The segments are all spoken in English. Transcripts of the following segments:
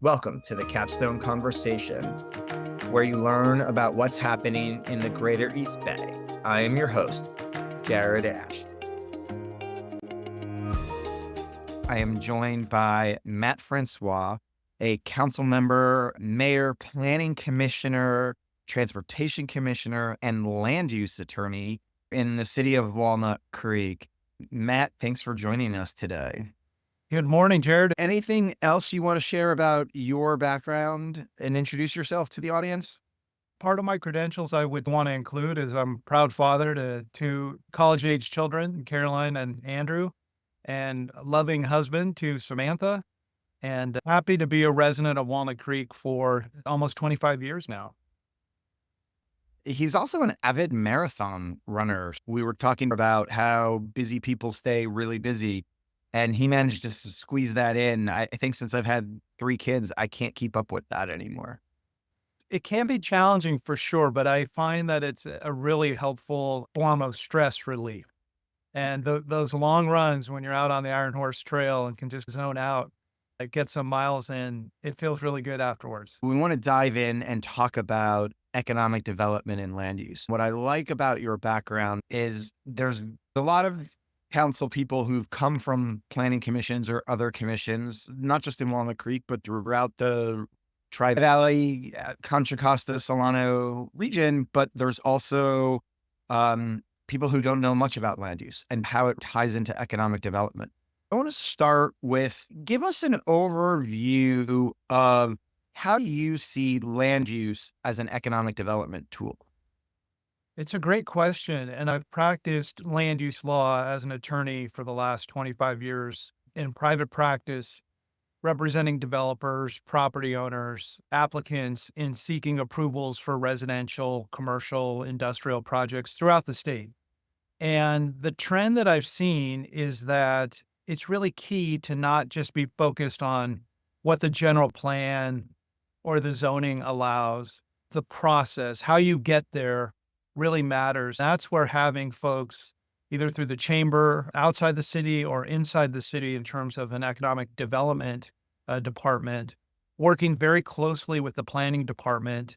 Welcome to the Capstone Conversation, where you learn about what's happening in the greater East Bay. I am your host, Jared Ash. I am joined by Matt Francois, a council member, mayor, planning commissioner, transportation commissioner, and land use attorney in the city of Walnut Creek. Matt, thanks for joining us today. Good morning, Jared. Anything else you want to share about your background and introduce yourself to the audience? Part of my credentials I would want to include is I'm a proud father to two college-age children, Caroline and Andrew, and a loving husband to Samantha, and happy to be a resident of Walnut Creek for almost 25 years now. He's also an avid marathon runner. We were talking about how busy people stay really busy, and he managed to squeeze that in. I think since I've had 3 kids, I can't keep up with that anymore. It can be challenging for sure, but I find that it's a really helpful form of stress relief. And those long runs when you're out on the Iron Horse Trail and can just zone out, like get some miles in, it feels really good afterwards. We want to dive in and talk about economic development and land use. What I like about your background is there's a lot of council people who've come from planning commissions or other commissions, not just in Walnut Creek, but throughout the Tri-Valley, Contra Costa, Solano region. But there's also people who don't know much about land use and how it ties into economic development. I want to start with, give us an overview of how you see land use as an economic development tool. It's a great question, and I've practiced land use law as an attorney for the last 25 years in private practice, representing developers, property owners, applicants in seeking approvals for residential, commercial, industrial projects throughout the state. And the trend that I've seen is that it's really key to not just be focused on what the general plan or the zoning allows. The process, how you get there, really matters. That's where having folks either through the chamber outside the city or inside the city in terms of an economic development department, working very closely with the planning department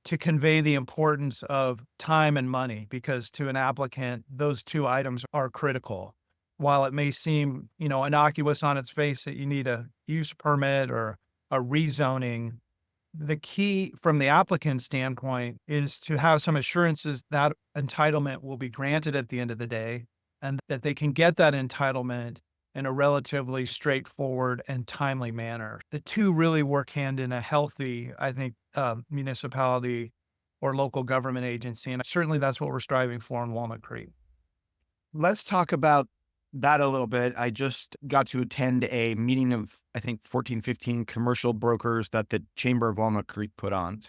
to convey the importance of time and money, because to an applicant, those two items are critical. While it may seem, innocuous on its face that you need a use permit or a rezoning, the key from the applicant standpoint is to have some assurances that entitlement will be granted at the end of the day and that they can get that entitlement in a relatively straightforward and timely manner. The two really work hand in a healthy, I think, municipality or local government agency. And certainly that's what we're striving for in Walnut Creek. Let's talk about that a little bit. I just got to attend a meeting of, I think, 14, 15 commercial brokers that the Chamber of Walnut Creek put on.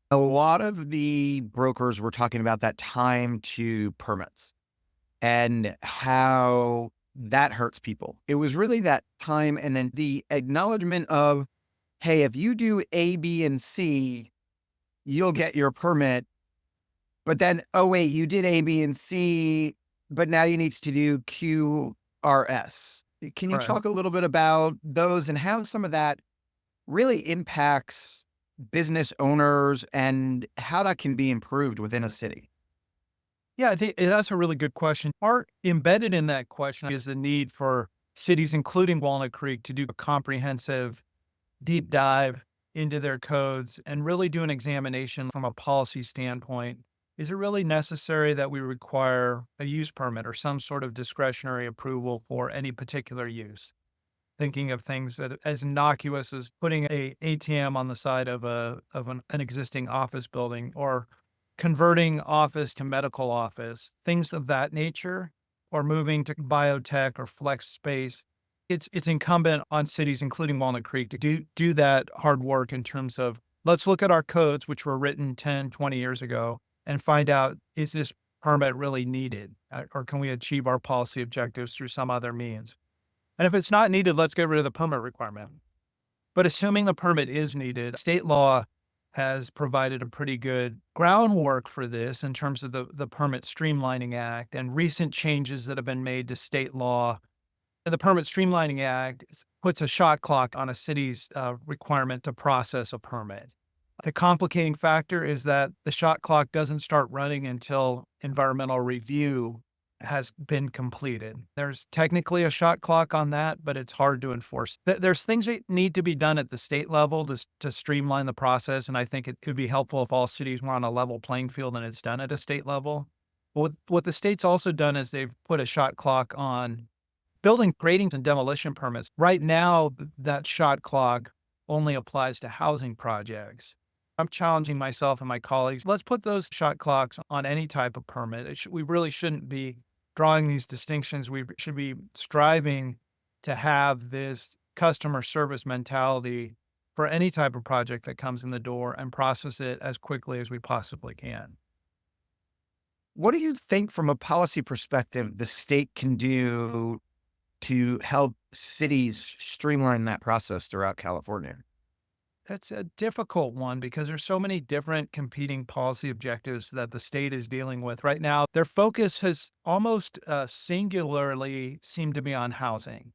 A lot of the brokers were talking about that time to permits and how that hurts people. It was really that time and then the acknowledgement of, hey, if you do A, B, and C, you'll get your permit. But then, oh, wait, you did A, B, and C, but now you need to do Q, R, S. Can you Right. talk a little bit about those and how some of that really impacts business owners and how that can be improved within a city? Yeah, I think that's a really good question. Part embedded in that question is the need for cities, including Walnut Creek, to do a comprehensive deep dive into their codes and really do an examination from a policy standpoint. Is it really necessary that we require a use permit or some sort of discretionary approval for any particular use? Thinking of things that as innocuous as putting a ATM on the side of an existing office building or converting office to medical office, things of that nature, or moving to biotech or flex space. It's incumbent on cities, including Walnut Creek, to do that hard work in terms of let's look at our codes, which were written 10, 20 years ago, and find out, is this permit really needed? Or can we achieve our policy objectives through some other means? And if it's not needed, let's get rid of the permit requirement. But assuming the permit is needed, state law has provided a pretty good groundwork for this in terms of the Permit Streamlining Act and recent changes that have been made to state law. The Permit Streamlining Act puts a shot clock on a city's requirement to process a permit. The complicating factor is that the shot clock doesn't start running until environmental review has been completed. There's technically a shot clock on that, but it's hard to enforce. There's things that need to be done at the state level to streamline the process. And I think it could be helpful if all cities were on a level playing field and it's done at a state level. But what the state's also done is they've put a shot clock on building grading and demolition permits. Right now, that shot clock only applies to housing projects. I'm challenging myself and my colleagues. Let's put those shot clocks on any type of permit. We really shouldn't be drawing these distinctions. We should be striving to have this customer service mentality for any type of project that comes in the door and process it as quickly as we possibly can. What do you think from a policy perspective the state can do to help cities streamline that process throughout California? That's a difficult one because there's so many different competing policy objectives that the state is dealing with right now. Their focus has almost singularly seemed to be on housing.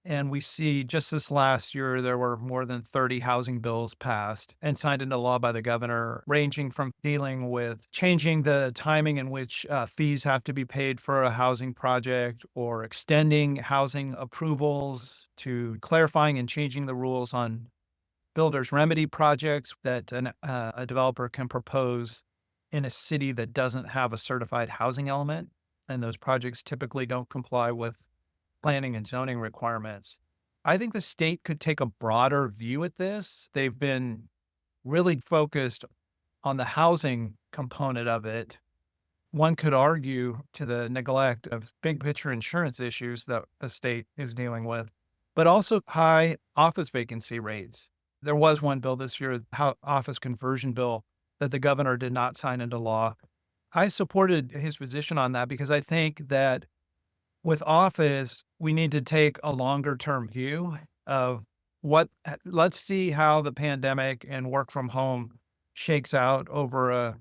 And we see just this last year, there were more than 30 housing bills passed and signed into law by the governor, ranging from dealing with changing the timing in which fees have to be paid for a housing project or extending housing approvals to clarifying and changing the rules on builder's remedy projects that a developer can propose in a city that doesn't have a certified housing element. And those projects typically don't comply with planning and zoning requirements. I think the state could take a broader view at this. They've been really focused on the housing component of it. One could argue to the neglect of big picture insurance issues that the state is dealing with, but also high office vacancy rates. There was one bill this year, office conversion bill, that the governor did not sign into law. I supported his position on that because I think that with office, we need to take a longer term view of let's see how the pandemic and work from home shakes out over a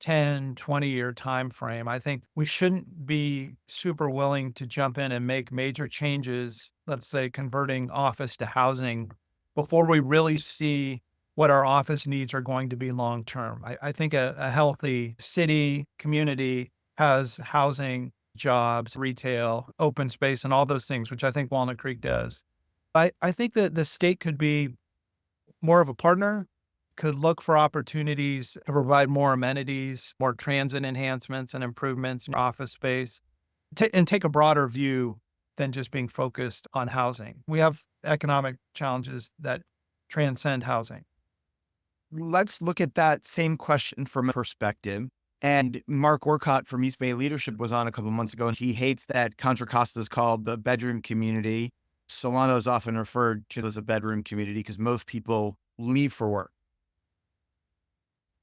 10, 20-year time frame. I think we shouldn't be super willing to jump in and make major changes, let's say converting office to housing, before we really see what our office needs are going to be long term. I think a healthy city, community has housing, jobs, retail, open space, and all those things, which I think Walnut Creek does. I think that the state could be more of a partner, could look for opportunities to provide more amenities, more transit enhancements and improvements in office space, and take a broader view than just being focused on housing. We have economic challenges that transcend housing. Let's look at that same question from a perspective. And Mark Worcott from East Bay Leadership was on a couple months ago, and he hates that Contra Costa is called the bedroom community. Solano is often referred to as a bedroom community because most people leave for work.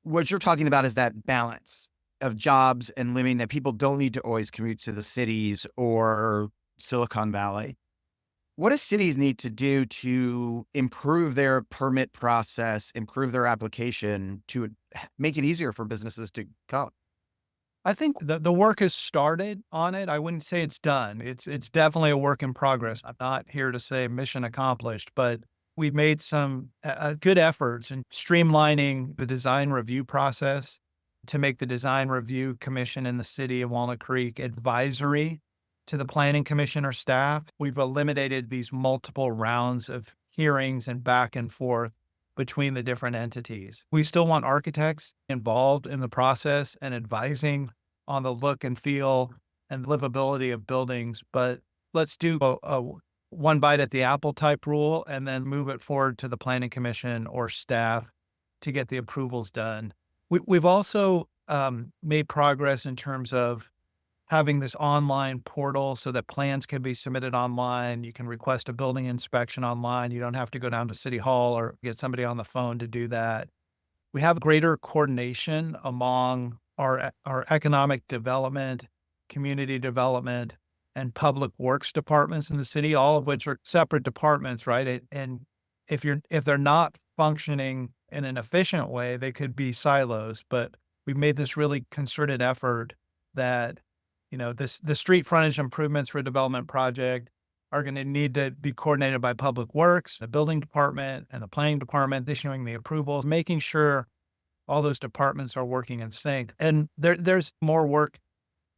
What you're talking about is that balance of jobs and living, that people don't need to always commute to the cities or Silicon Valley. What do cities need to do to improve their permit process, improve their application to make it easier for businesses to come? I think the work has started on it. I wouldn't say it's done. It's definitely a work in progress. I'm not here to say mission accomplished, but we've made some good efforts in streamlining the design review process to make the design review commission in the city of Walnut Creek advisory to the planning commission or staff. We've eliminated these multiple rounds of hearings and back and forth between the different entities. We still want architects involved in the process and advising on the look and feel and livability of buildings, but let's do a one bite at the apple type rule and then move it forward to the planning commission or staff to get the approvals done. We've also made progress in terms of having this online portal so that plans can be submitted online. You can request a building inspection online. You don't have to go down to City Hall or get somebody on the phone to do that. We have greater coordination among our economic development, community development, and public works departments in the city, all of which are separate departments, right? And if they're not functioning in an efficient way, they could be silos. But we've made this really concerted effort that the street frontage improvements for a development project are going to need to be coordinated by Public Works, the building department, and the planning department, issuing the approvals, making sure all those departments are working in sync. And there's more work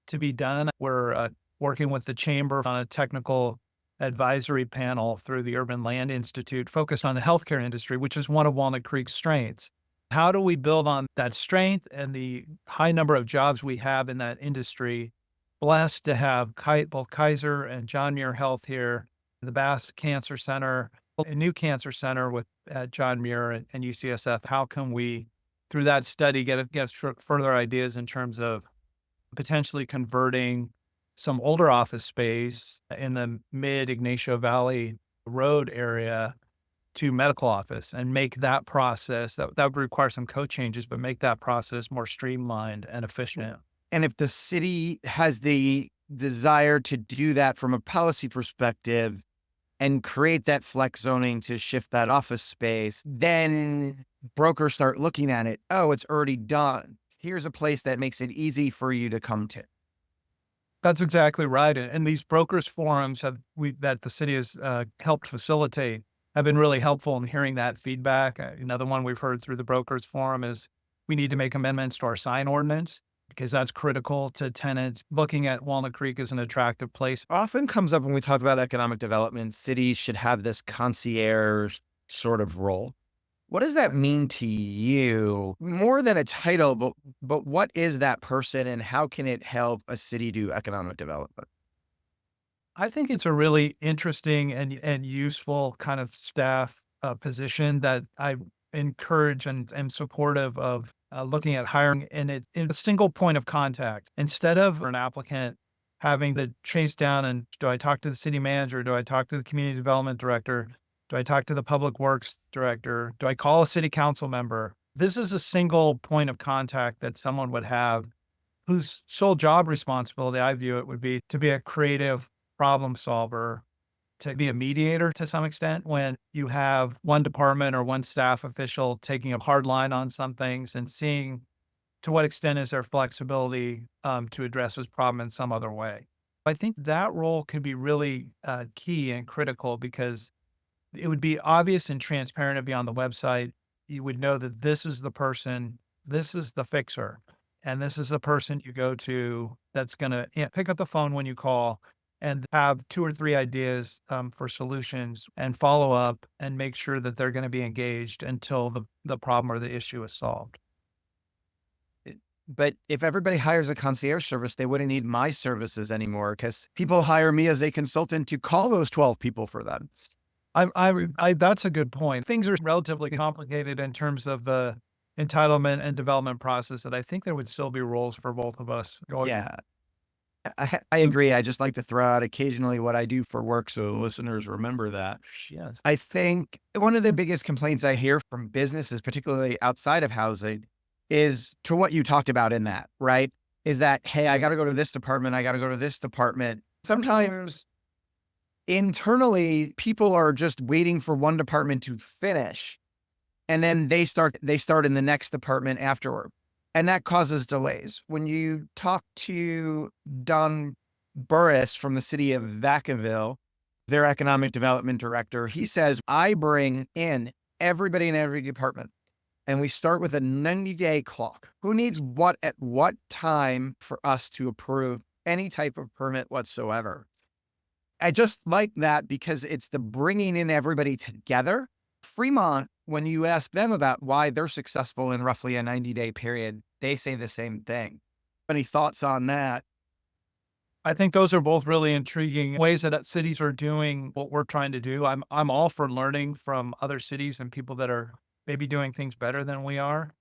to be done. We're working with the chamber on a technical advisory panel through the Urban Land Institute focused on the healthcare industry, which is one of Walnut Creek's strengths. How do we build on that strength and the high number of jobs we have in that industry? Blessed to have both Kaiser and John Muir Health here, the Bass Cancer Center, a new cancer center with at John Muir and UCSF. How can we, through that study, get further ideas in terms of potentially converting some older office space in the mid Ignacio Valley Road area to medical office and make that process that would require some code changes, but make that process more streamlined and efficient. And if the city has the desire to do that from a policy perspective and create that flex zoning to shift that office space, then brokers start looking at it. Oh, it's already done. Here's a place that makes it easy for you to come to. That's exactly right. And these brokers forums that the city has helped facilitate have been really helpful in hearing that feedback. Another one we've heard through the brokers forum is we need to make amendments to our sign ordinance because that's critical to tenants looking at Walnut Creek as an attractive place. Often comes up when we talk about economic development, cities should have this concierge sort of role. What does that mean to you? More than a title, but what is that person and how can it help a city do economic development? I think it's a really interesting and useful kind of staff position that I encourage and am supportive of looking at hiring in a single point of contact instead of an applicant having to chase down and do I talk to the city manager? Do I talk to the community development director? Do I talk to the public works director? Do I call a city council member? This is a single point of contact that someone would have whose sole job responsibility, I view it, would be to be a creative problem solver, to be a mediator to some extent when you have one department or one staff official taking a hard line on some things and seeing to what extent is there flexibility to address this problem in some other way. I think that role can be really key and critical because it would be obvious and transparent to be on the website. You would know that this is the person, this is the fixer, and this is the person you go to that's going to pick up the phone when you call and have 2 or 3 ideas for solutions and follow up and make sure that they're going to be engaged until the problem or the issue is solved. But if everybody hires a concierge service, they wouldn't need my services anymore because people hire me as a consultant to call those 12 people for them. That's a good point. Things are relatively complicated in terms of the entitlement and development process that I think there would still be roles for both of us going. Yeah, I agree. I just like to throw out occasionally what I do for work so listeners remember that. Yes. I think one of the biggest complaints I hear from businesses, particularly outside of housing, is to what you talked about in that, right? Is that, hey, I got to go to this department. I got to go to this department. Sometimes internally, people are just waiting for one department to finish. And then they start in the next department afterward. And that causes delays. When you talk to Don Burris from the city of Vacaville, their economic development director, he says, I bring in everybody in every department. And we start with a 90-day clock. Who needs what at what time for us to approve any type of permit whatsoever? I just like that because it's the bringing in everybody together. Fremont, when you ask them about why they're successful in roughly a 90-day period, they say the same thing. Any thoughts on that? I think those are both really intriguing ways that cities are doing what we're trying to do. I'm all for learning from other cities and people that are maybe doing things better than we are.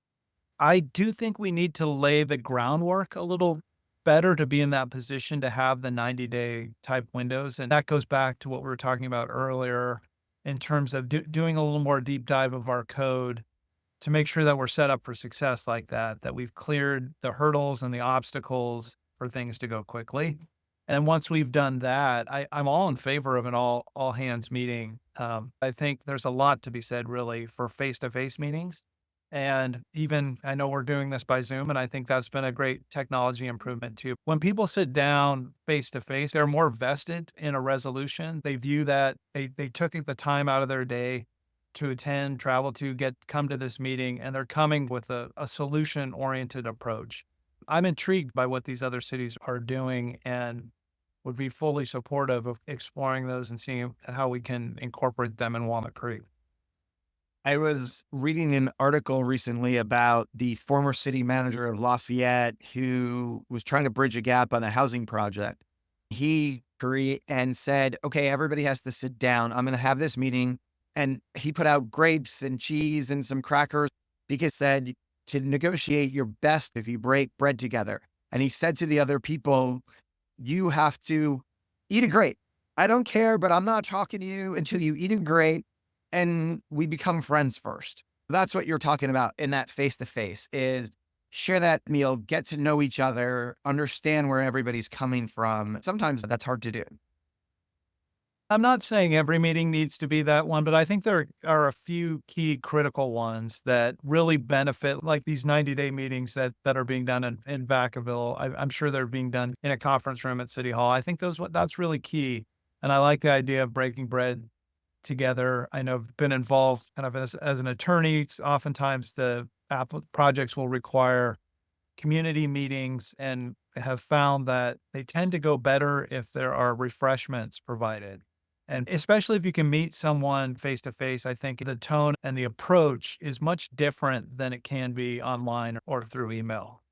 I do think we need to lay the groundwork a little better to be in that position to have the 90-day type windows. And that goes back to what we were talking about earlier in terms of doing a little more deep dive of our code to make sure that we're set up for success like that we've cleared the hurdles and the obstacles for things to go quickly. And once we've done that, I'm all in favor of an all hands meeting. I think there's a lot to be said really for face-to-face meetings. And even I know we're doing this by Zoom, and I think that's been a great technology improvement too. When people sit down face to face, they're more vested in a resolution. They view that they took the time out of their day to attend, travel to come to this meeting, and they're coming with a solution oriented approach. I'm intrigued by what these other cities are doing and would be fully supportive of exploring those and seeing how we can incorporate them in Walnut Creek. I was reading an article recently about the former city manager of Lafayette who was trying to bridge a gap on a housing project. And said, okay, everybody has to sit down. I'm going to have this meeting. And he put out grapes and cheese and some crackers because said to negotiate your best if you break bread together. And he said to the other people, you have to eat a grape. I don't care, but I'm not talking to you until you eat a grape and we become friends first. That's what you're talking about in that face to face is share that meal, get to know each other, understand where everybody's coming from. Sometimes that's hard to do. I'm not saying every meeting needs to be that one, but I think there are a few key critical ones that really benefit, like these 90-day meetings that are being done in Vacaville. I'm sure they're being done in a conference room at City Hall. I think that's really key. And I like the idea of breaking bread together. I know I've been involved kind of as an attorney. Oftentimes the projects will require community meetings and have found that they tend to go better if there are refreshments provided. And especially if you can meet someone face to face, I think the tone and the approach is much different than it can be online or through email.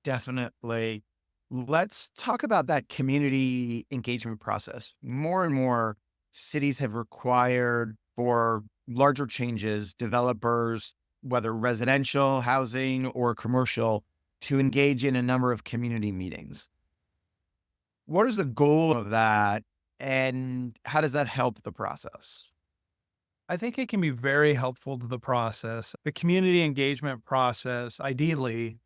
Definitely. Let's talk about that community engagement process. More and more cities have required for larger changes, developers, whether residential, housing, or commercial, to engage in a number of community meetings. What is the goal of that? And how does that help the process? I think it can be very helpful to the process. The community engagement process ideally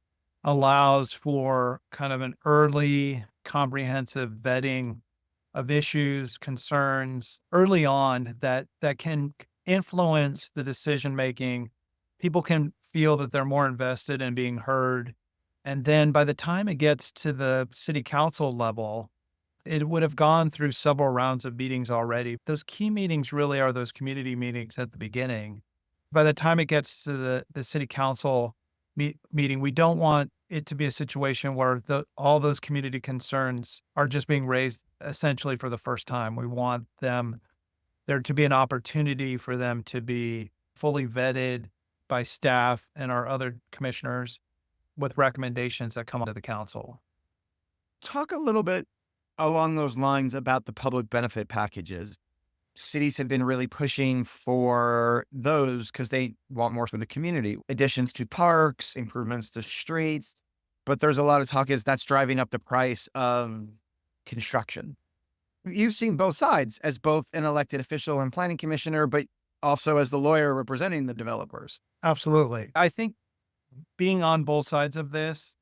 allows for kind of an early comprehensive vetting of issues, concerns early on that can influence the decision making. People can feel that they're more invested in being heard. And then by the time it gets to the city council level, it would have gone through several rounds of meetings already. Those key meetings really are those community meetings at the beginning. By the time it gets to the city council meeting, we don't want it to be a situation where all those community concerns are just being raised essentially for the first time. We want there to be an opportunity for them to be fully vetted by staff and our other commissioners with recommendations that come to the council. Talk a little bit along those lines about the public benefit packages. Cities have been really pushing for those because they want more for the community. Additions to parks, improvements to streets. But there's a lot of talk is that's driving up the price of construction. You've seen both sides as both an elected official and planning commissioner, but also as the lawyer representing the developers. Absolutely. I think being on both sides of this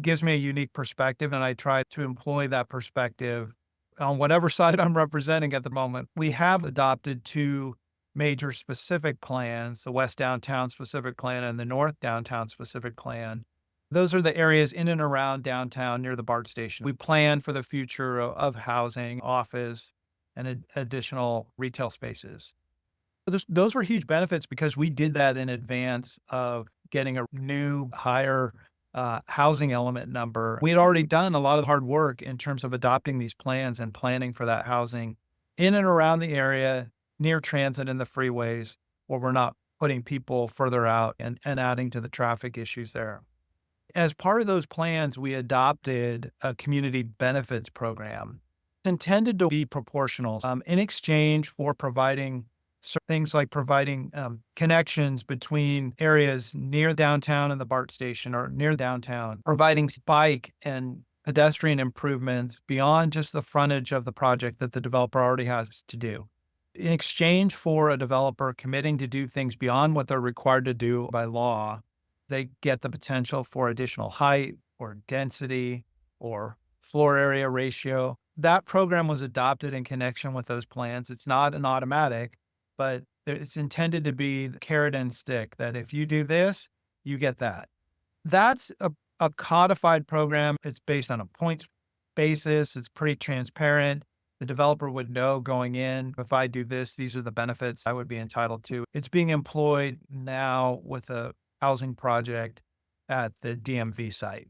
gives me a unique perspective, and I try to employ that perspective on whatever side I'm representing at the moment. We have adopted two major specific plans, the West Downtown Specific Plan and the North Downtown Specific Plan. Those are the areas in and around downtown near the BART station. We plan for the future of housing, office, and additional retail spaces. Those were huge benefits because we did that in advance of getting a new, higher housing element number. We had already done a lot of hard work in terms of adopting these plans and planning for that housing in and around the area, near transit and the freeways, where we're not putting people further out and adding to the traffic issues there. As part of those plans, we adopted a community benefits program. It's intended to be proportional in exchange for providing things like providing connections between areas near downtown and the BART station or near downtown, providing bike and pedestrian improvements beyond just the frontage of the project that the developer already has to do. In exchange for a developer committing to do things beyond what they're required to do by law, they get the potential for additional height or density or floor area ratio. That program was adopted in connection with those plans. It's not an automatic, but It's intended to be the carrot and stick that if you do this, you get that. That's a codified program. It's based on a points basis. It's pretty transparent. The developer would know going in, if I do this, these are the benefits I would be entitled to. It's being employed now with a housing project at the DMV site.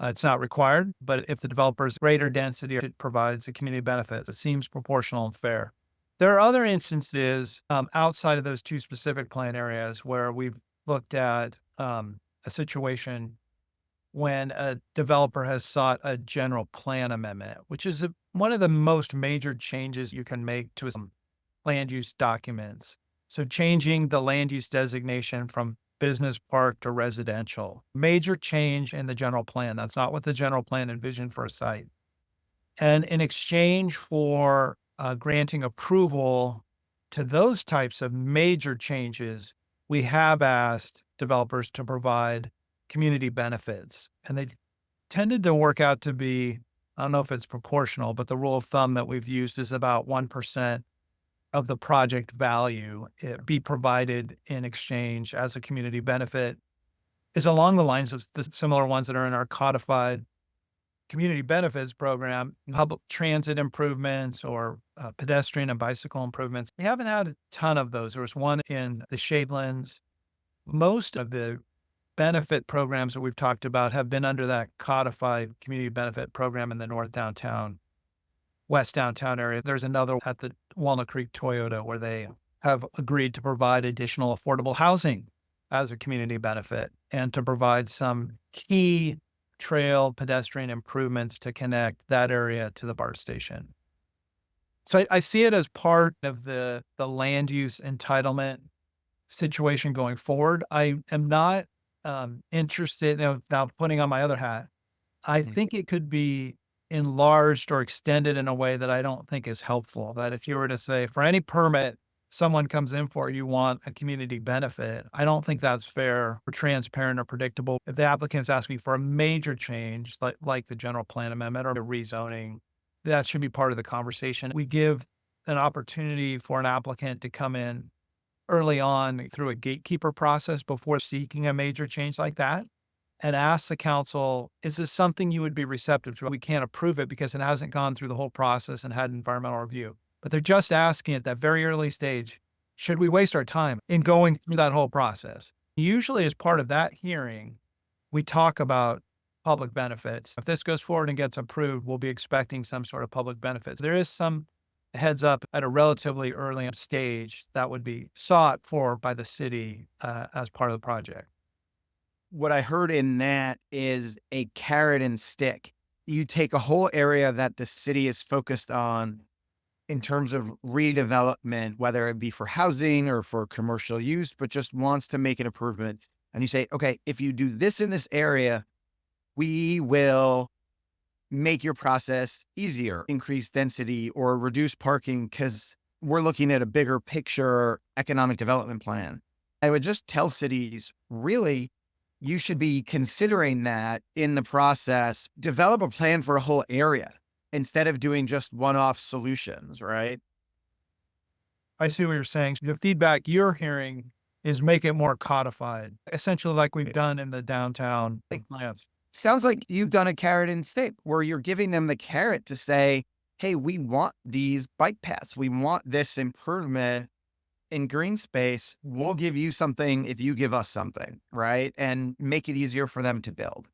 It's not required, but if the developer's greater density, it provides a community benefit. It seems proportional and fair. There are other instances outside of those two specific plan areas where we've looked at a situation when a developer has sought a general plan amendment, which is one of the most major changes you can make to some land use documents. So changing the land use designation from business park to residential, major change in the general plan. That's not what the general plan envisioned for a site. And in exchange for granting approval to those types of major changes, we have asked developers to provide community benefits. And they tended to work out to be, I don't know if it's proportional, but the rule of thumb that we've used is about 1% of the project value be provided in exchange as a community benefit is along the lines of the similar ones that are in our codified community benefits program, public transit improvements or pedestrian and bicycle improvements. We haven't had a ton of those. There was one in the Shadelands. Most of the benefit programs that we've talked about have been under that codified community benefit program in the North Downtown, West Downtown area. There's another at the Walnut Creek Toyota where they have agreed to provide additional affordable housing as a community benefit and to provide some key trail pedestrian improvements to connect that area to the BART station. So I see it as part of the land use entitlement situation going forward. I am not interested, now putting on my other hat, I think it could be enlarged or extended in a way that I don't think is helpful. That if you were to say for any permit someone comes in for, you want a community benefit, I don't think that's fair or transparent or predictable. If the applicant's asking for a major change, like the general plan amendment or the rezoning, that should be part of the conversation. We give an opportunity for an applicant to come in early on through a gatekeeper process before seeking a major change like that and ask the council, is this something you would be receptive to? We can't approve it because it hasn't gone through the whole process and had environmental review. But they're just asking at that very early stage, should we waste our time in going through that whole process? Usually as part of that hearing, we talk about public benefits. If this goes forward and gets approved, we'll be expecting some sort of public benefits. There is some heads up at a relatively early stage that would be sought for by the city as part of the project. What I heard in that is a carrot and stick. You take a whole area that the city is focused on in terms of redevelopment, whether it be for housing or for commercial use, but just wants to make an improvement. And you say, okay, if you do this in this area, we will make your process easier, increase density or reduce parking because we're looking at a bigger picture economic development plan. I would just tell cities, really, you should be considering that in the process, develop a plan for a whole area instead of doing just one-off solutions, right? I see what you're saying. The feedback you're hearing is make it more codified, essentially like we've done in the downtown plans. Sounds like you've done a carrot and stick where you're giving them the carrot to say, hey, we want these bike paths. We want this improvement in green space. We'll give you something if you give us something, right? And make it easier for them to build.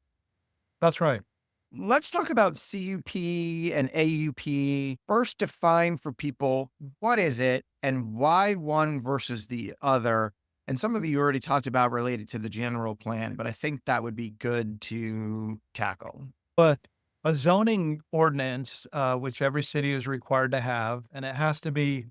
That's right. Let's talk about CUP and AUP. First, define for people, what is it and why one versus the other? And some of you already talked about related to the general plan, but I think that would be good to tackle. But a zoning ordinance, which every city is required to have, and it has to be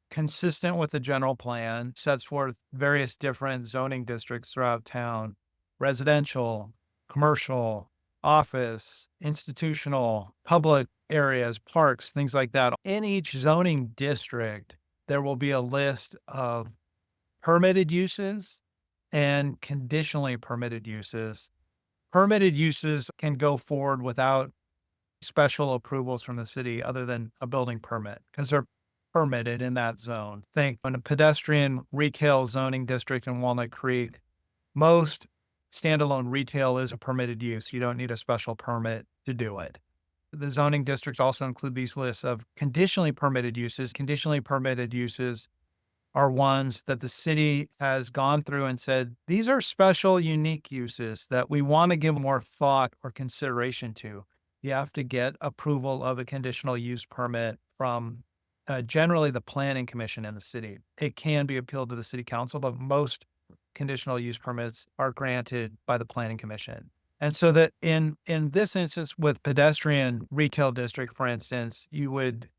consistent with the general plan, sets forth various different zoning districts throughout town, residential, commercial, office, institutional, public areas, parks, things like that. In each zoning district, there will be a list of permitted uses and conditionally permitted uses. Permitted uses can go forward without special approvals from the city other than a building permit because they're permitted in that zone. Think in a pedestrian retail zoning district in Walnut Creek, most standalone retail is a permitted use. You don't need a special permit to do it. The zoning districts also include these lists of conditionally permitted uses. Conditionally permitted uses are ones that the city has gone through and said, these are special, unique uses that we want to give more thought or consideration to. You have to get approval of a conditional use permit from generally the planning commission in the city. It can be appealed to the city council, but most conditional use permits are granted by the planning commission. And so that in this instance with pedestrian retail district, for instance, you would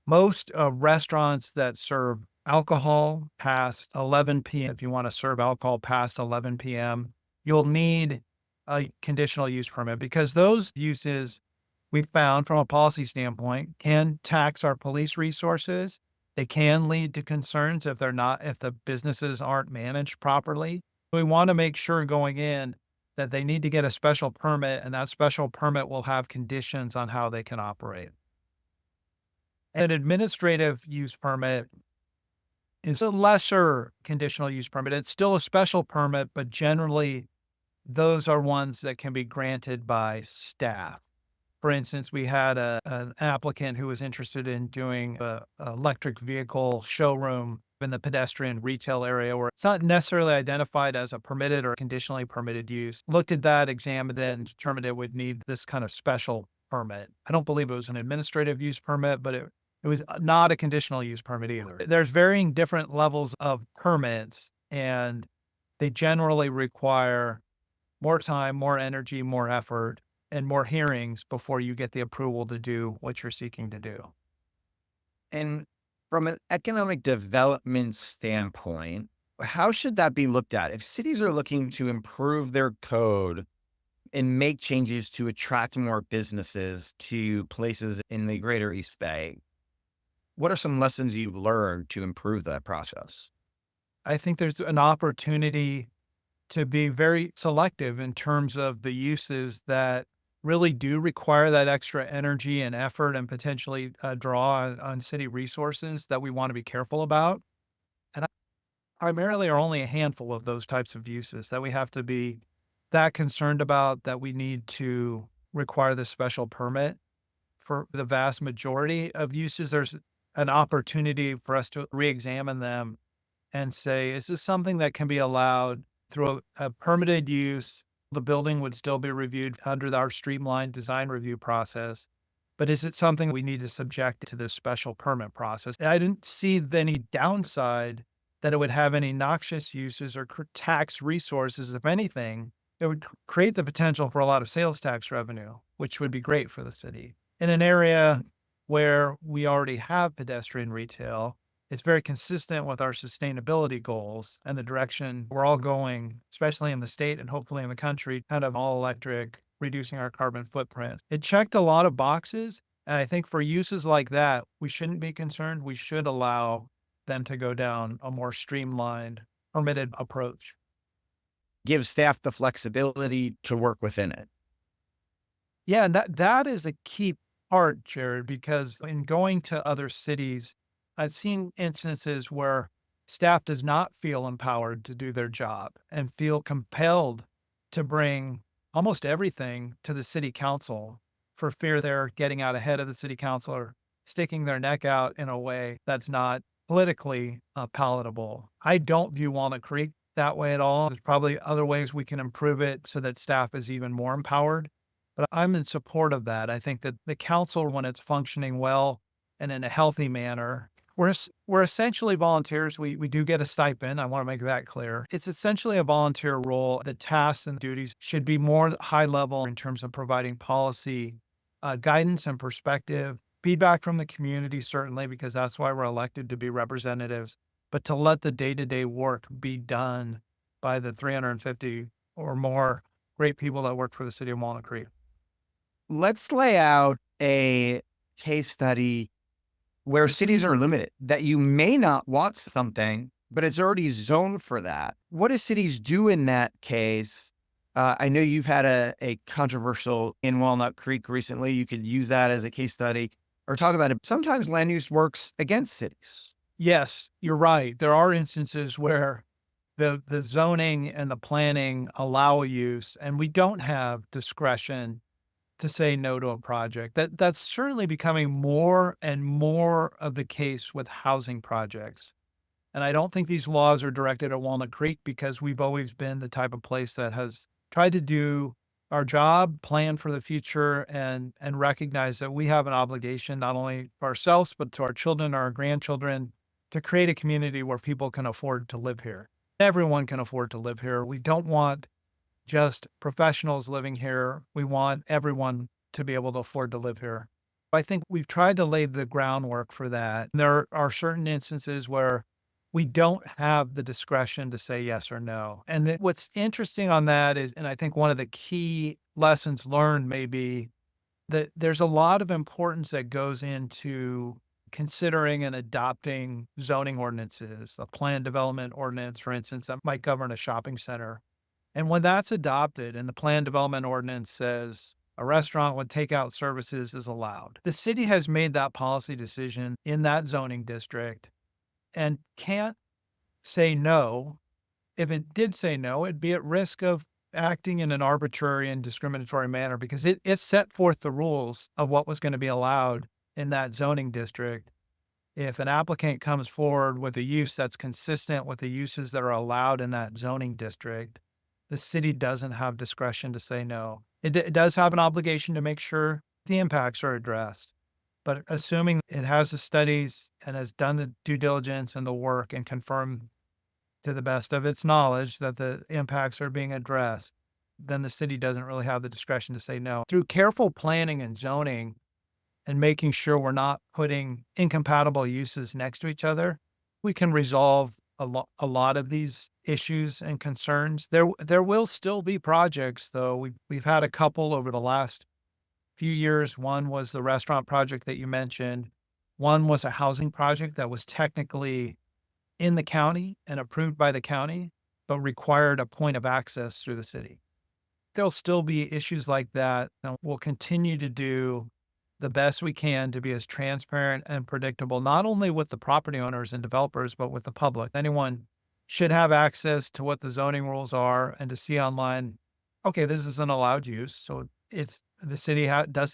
most restaurants that serve alcohol past 11 p.m., if you want to serve alcohol past 11 p.m., you'll need a conditional use permit because those uses we found from a policy standpoint can tax our police resources. They can lead to concerns if the businesses aren't managed properly. We want to make sure going in that they need to get a special permit, and that special permit will have conditions on how they can operate. An administrative use permit is a lesser conditional use permit. It's still a special permit, but generally those are ones that can be granted by staff. For instance, we had an applicant who was interested in doing an electric vehicle showroom in the pedestrian retail area where it's not necessarily identified as a permitted or conditionally permitted use. Looked at that, examined it, and determined it would need this kind of special permit. I don't believe it was an administrative use permit, but it was not a conditional use permit either. There's varying different levels of permits, and they generally require more time, more energy, more effort, and more hearings before you get the approval to do what you're seeking to do. And from an economic development standpoint, how should that be looked at? If cities are looking to improve their code and make changes to attract more businesses to places in the greater East Bay, what are some lessons you've learned to improve that process? I think there's an opportunity to be very selective in terms of the uses that really do require that extra energy and effort and potentially draw on city resources that we want to be careful about. And primarily are only a handful of those types of uses that we have to be that concerned about that we need to require the special permit. For the vast majority of uses, there's an opportunity for us to re-examine them and say, is this something that can be allowed through a permitted use? The building would still be reviewed under our streamlined design review process. But is it something we need to subject to this special permit process? I didn't see any downside that it would have any noxious uses or tax resources. If anything, it would create the potential for a lot of sales tax revenue, which would be great for the city. In an area where we already have pedestrian retail, it's very consistent with our sustainability goals and the direction we're all going, especially in the state and hopefully in the country, kind of all electric, reducing our carbon footprint. It checked a lot of boxes. And I think for uses like that, we shouldn't be concerned. We should allow them to go down a more streamlined, permitted approach. Give staff the flexibility to work within it. Yeah, and that is a key part, Jared, because in going to other cities, I've seen instances where staff does not feel empowered to do their job and feel compelled to bring almost everything to the city council for fear they're getting out ahead of the city council or sticking their neck out in a way that's not politically palatable. I don't view Walnut Creek that way at all. There's probably other ways we can improve it so that staff is even more empowered. But I'm in support of that. I think that the council, when it's functioning well and in a healthy manner, we're essentially volunteers. We do get a stipend. I want to make that clear. It's essentially a volunteer role. The tasks and duties should be more high level in terms of providing policy guidance and perspective, feedback from the community, certainly, because that's why we're elected to be representatives, but to let the day-to-day work be done by the 350 or more great people that work for the city of Walnut Creek. Let's lay out a case study where cities are limited, that you may not want something, but it's already zoned for that. What do cities do in that case? I know you've had a controversial in Walnut Creek recently. You could use that as a case study. or talk about it. Sometimes land use works against cities. Yes, you're right. There are instances where the zoning and the planning allow a use, and we don't have discretion to say no to a project. That's certainly becoming more and more of the case with housing projects. And I don't think these laws are directed at Walnut Creek because we've always been the type of place that has tried to do our job, plan for the future, and recognize that we have an obligation not only for ourselves but to our children, our grandchildren, to create a community where people can afford to live here. Everyone can afford to live here. We don't want just professionals living here. We want everyone to be able to afford to live here. I think we've tried to lay the groundwork for that. There are certain instances where we don't have the discretion to say yes or no. And what's interesting on that is, and I think one of the key lessons learned may be that there's a lot of importance that goes into considering and adopting zoning ordinances, a planned development ordinance, for instance, that might govern a shopping center. And when that's adopted and the planned development ordinance says a restaurant with takeout services is allowed, the city has made that policy decision in that zoning district and can't say no. If it did say no, it'd be at risk of acting in an arbitrary and discriminatory manner because it set forth the rules of what was going to be allowed in that zoning district. If an applicant comes forward with a use that's consistent with the uses that are allowed in that zoning district, the city doesn't have discretion to say no. It does have an obligation to make sure the impacts are addressed. But assuming it has the studies and has done the due diligence and the work and confirmed to the best of its knowledge that the impacts are being addressed, then the city doesn't really have the discretion to say no. Through careful planning and zoning and making sure we're not putting incompatible uses next to each other, we can resolve a lot of these issues and concerns. There will still be projects, though. We've had a couple over the last few years. One was the restaurant project that you mentioned. One was a housing project that was technically in the county and approved by the county, but required a point of access through the city. There'll still be issues like that, and we'll continue to do the best we can to be as transparent and predictable, not only with the property owners and developers, but with the public. Anyone should have access to what the zoning rules are and to see online, okay, this is an allowed use. So it's the city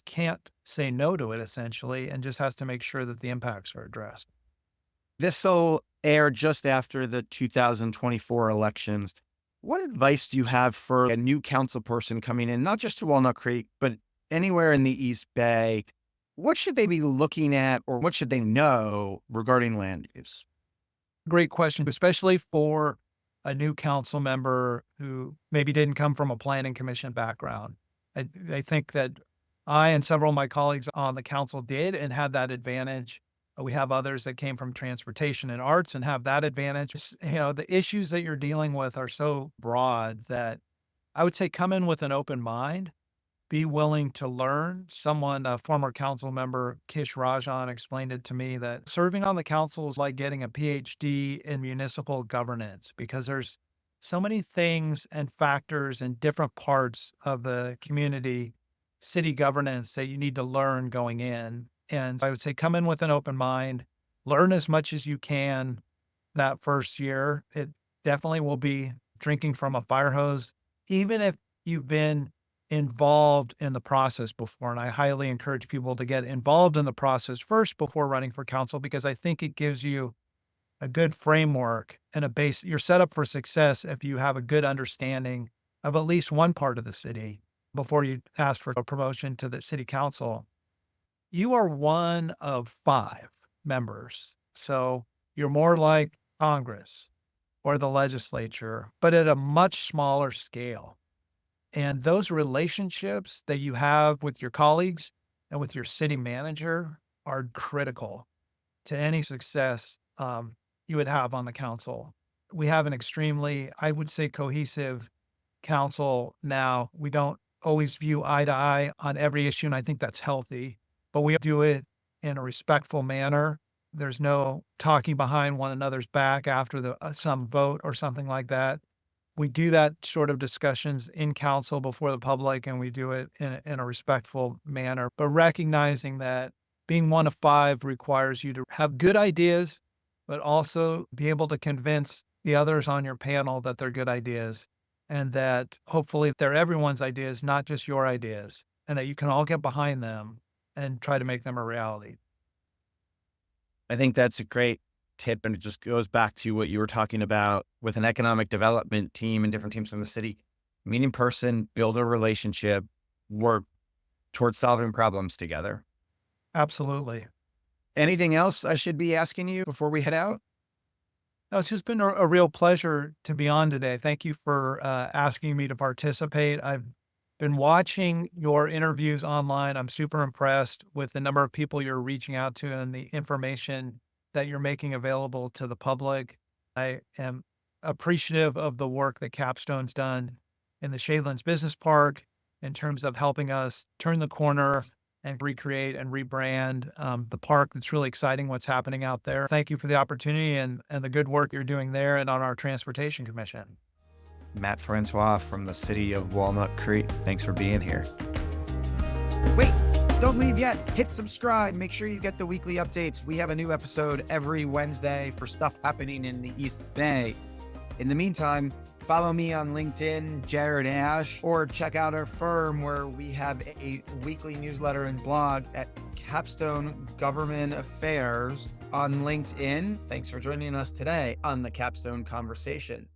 can't say no to it essentially, and just has to make sure that the impacts are addressed. This will air just after the 2024 elections. What advice do you have for a new council person coming in, not just to Walnut Creek, but anywhere in the East Bay? What should they be looking at or what should they know regarding land use? Great question, especially for a new council member who maybe didn't come from a planning commission background. I think that I and several of my colleagues on the council did and had that advantage. We have others that came from transportation and arts and have that advantage. The issues that you're dealing with are so broad that I would say come in with an open mind, be willing to learn. A former council member, Kish Rajan, explained it to me that serving on the council is like getting a PhD in municipal governance because there's so many things and factors in different parts of the community, city governance that you need to learn going in. And I would say come in with an open mind, learn as much as you can that first year. It definitely will be drinking from a fire hose, even if you've been involved in the process before. And I highly encourage people to get involved in the process first before running for council, because I think it gives you a good framework and a base. You're set up for success if you have a good understanding of at least one part of the city before you ask for a promotion to the city council. You are one of 5 members. So you're more like Congress or the legislature, but at a much smaller scale. And those relationships that you have with your colleagues and with your city manager are critical to any success you would have on the council. We have an extremely, I would say, cohesive council now. We don't always view eye to eye on every issue, and I think that's healthy, but we do it in a respectful manner. There's no talking behind one another's back after some vote or something like that. We do that sort of discussions in council before the public, and we do it in a respectful manner, but recognizing that being one of five requires you to have good ideas, but also be able to convince the others on your panel that they're good ideas and that hopefully they're everyone's ideas, not just your ideas, and that you can all get behind them and try to make them a reality. I think that's a great tip. And it just goes back to what you were talking about with an economic development team and different teams from the city. Meet in person, build a relationship, work towards solving problems together. Absolutely. Anything else I should be asking you before we head out? No, it's just been a real pleasure to be on today. Thank you for asking me to participate. I've been watching your interviews online. I'm super impressed with the number of people you're reaching out to and the information that you're making available to the public. I am appreciative of the work that Capstone's done in the Shadelands Business Park in terms of helping us turn the corner and recreate and rebrand the park. It's really exciting what's happening out there. Thank you for the opportunity and the good work you're doing there and on our Transportation Commission. Matt Francois from the city of Walnut Creek. Thanks for being here. Wait, don't leave yet. Hit subscribe. Make sure you get the weekly updates. We have a new episode every Wednesday for stuff happening in the East Bay. In the meantime, follow me on LinkedIn, Jared Ash, or check out our firm where we have a weekly newsletter and blog at Capstone Government Affairs on LinkedIn. Thanks for joining us today on the Capstone Conversation.